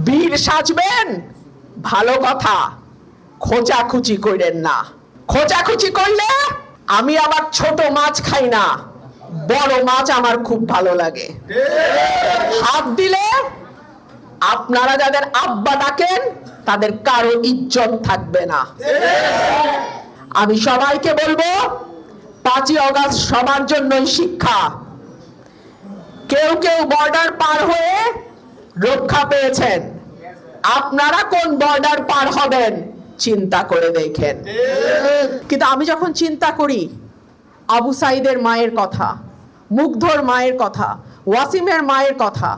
বীর সাজবেন ভালো কথা, খোঁচাখুচি কইরেন না। খোঁচাখুচি করলে আমি আবার ছোট মাছ খাই না, বড় মাছ আমার খুব ভালো লাগে। হাত দিলে আপনারা যাদের আব্বা ডাকেন তাদের কারো ইজ্জত থাকবে না। আমি সবাইকে বলবো 5ই আগস্ট সবার জন্যই শিক্ষা। কেউ কেউ বর্ডার পার হয়ে রক্ষা পেয়েছেন, আপনারা কোন বর্ডার পার হবেন চিন্তা করে দেখেন। কিন্তু আমি যখন চিন্তা করি আবু সাইদের মায়ের কথা, মুগ্ধর মায়ের কথা, ওয়াসিমের মায়ের কথা,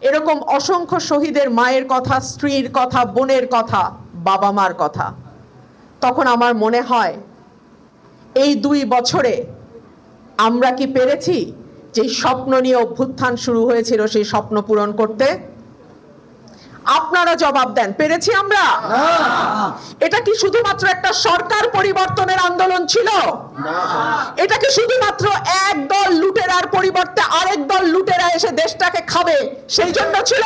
এরকম অসংখ্য শহীদের মায়ের কথা, স্ত্রীর কথা, বোনের কথা, বাবা মার কথা, তখন আমার মনে হয় এই 2 বছরে আমরা কি পেরেছি যে স্বপ্ন নিয়ে অভ্যুত্থান শুরু হয়েছিল সেই স্বপ্ন পূরণ করতে? আপনারা জবাব দেন, পেরেছি আমরা? এটা কি শুধুমাত্র একটা সরকার পরিবর্তনের আন্দোলন ছিল? এটা কি শুধুমাত্র এক দল লুটেরার পরিবর্তে আরেক দল লুটেরা এসে দেশটাকে খাবে সেই জন্য ছিল?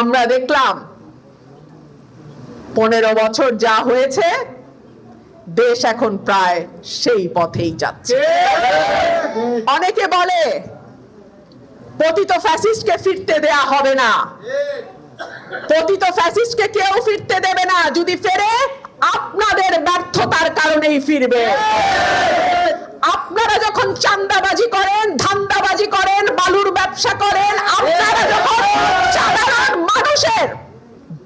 আমরা দেখলাম 15 বছর যা হয়েছে, দেশ এখন প্রায় সেই পথেই যাচ্ছে। অনেকে বলে পতিত ফ্যাসিস্টকে ফিরতে দেয়া হবে না। পতিত ফ্যাসিস্টকে কেউ ফিরতে দেবে না, যদি ফেরে আপনাদের ব্যর্থতার কারণেই ফিরবে। আপনারা যখন চাঁদাবাজি করেন, ধান্দাবাজি করেন, বালুর ব্যবসা করেন, আপনারা যখন সাধারণ মানুষের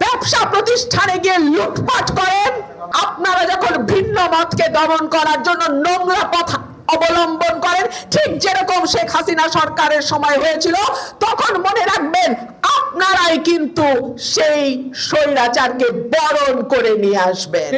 ব্যবসা প্রতিষ্ঠানে গিয়ে লুটপাট করেন, আপনারা যখন ভিন্ন মতকে দমন করার জন্য নোংরা পথ অবলম্বন করেন, ঠিক যেরকম শেখ হাসিনা সরকারের সময় হয়েছিল, তখন মনে রাখবেন আপনারাই কিন্তু সেই স্বৈরাচারকে বরণ করে নিয়ে আসবেন।